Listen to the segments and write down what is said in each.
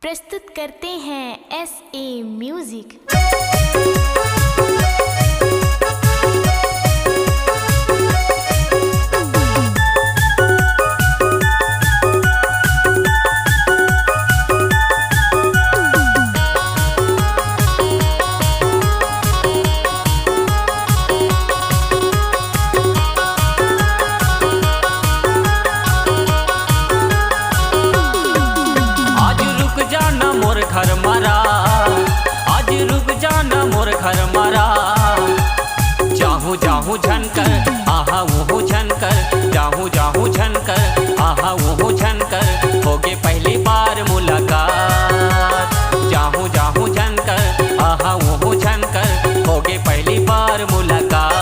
प्रस्तुत करते हैं SA म्यूजिक। घर मारा आज रुक जाना मोर घर मारा, जाहू जाहू झनकर आहा वो झनकर, जाहू जाहू झनकर आहा वो झनकर, होगे पहली बार मुलाकात। जाहू जाहू झनकर आहा वो झनकर, होगे पहली बार मुलाकात।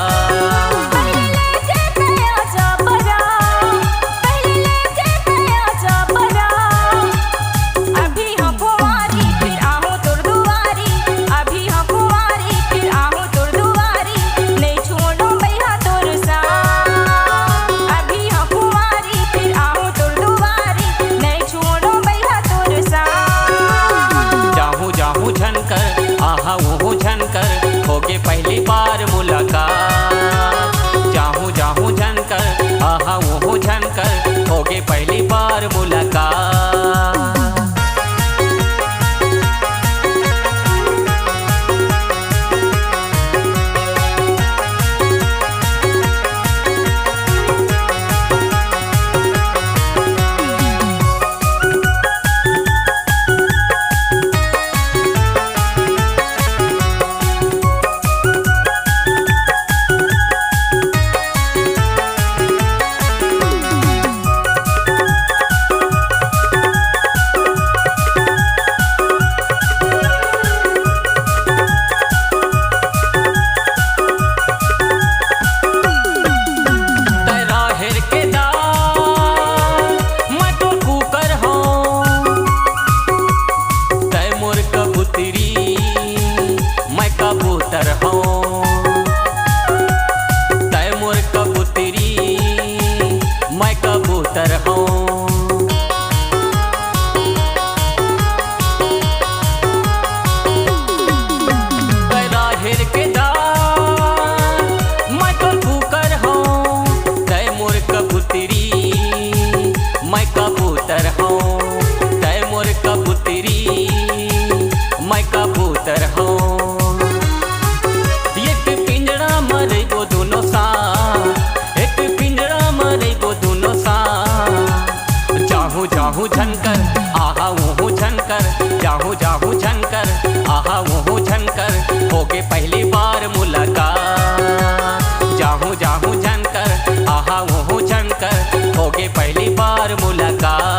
आहा वो झनकर होगे पहली बार मुलाकात। जाहू जाहू झनकर आहा वो झनकर, होगे पहली बार मुलाकात। कबूतर हूँ तय मोर कबूतरी, मैं कबूतर हूँ। तय राहिर के दार मैं तो कुकर हूँ, तय मोर कबूतरी मैं कबूतर हूँ। तय मोर कबूतरी मैं कबूतर हूँ। दोनों साथ एक पिंजरा मरे वो दोनों साथ। जाहू जाहू झनकर आहा वो झनकर, जाहू जाहू झनकर आहा वो झनकर, होगे पहली बार मुलाकात। जाहू जाहू झनकर आहा वो झनकर, होगे पहली बार मुलाकात।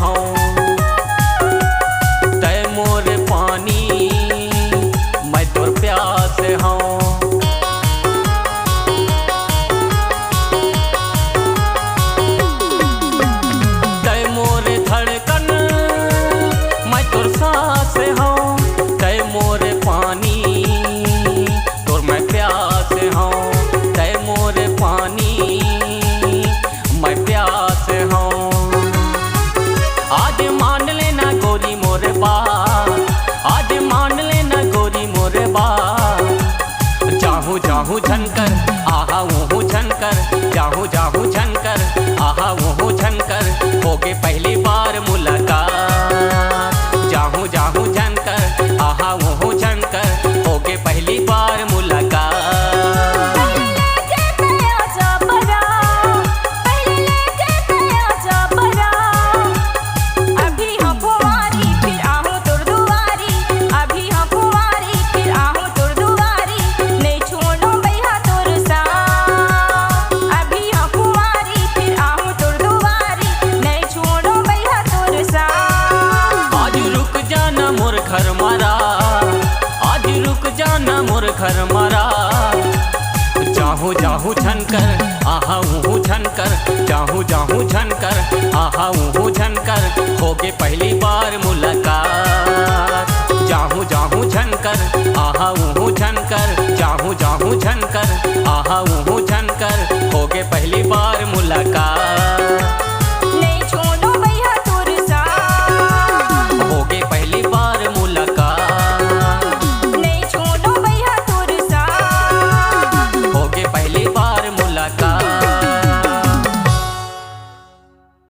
हूँ तय मोर पानी मैं तोर प्यास हूँ। तय मोर धड़कन मैं तोर सांस हूँ तय मोर पानी तोर मैं प्यास हूँ तय मोर पानी मैं प्यास हूँ। आज मान लेना गोरी मोर बात आज मान लेना गोरी मोर बात। जाहूँ जाहूँ झनकर आहा वहूँ झनकर जाहूँ जाहूँ झनकर आहा वहूँ झनकर होगे पहली बार मुलाकात। जाहूँ जाहूँ झनकर आहा वहूँ झनकर होगे पहली बार मुलाकात। घर मारा जाहूँ जाहूँ झनकर आहा वहूँ झनकर जाहूँ जाहूँ झनकर आहा वहूँ झनकर होगे पहली बार मुलाकात। जाहूँ जाहूँ झनकर आहा वहूँ झनकर जाहूँ जाहूँ झनकर आहा वहूँ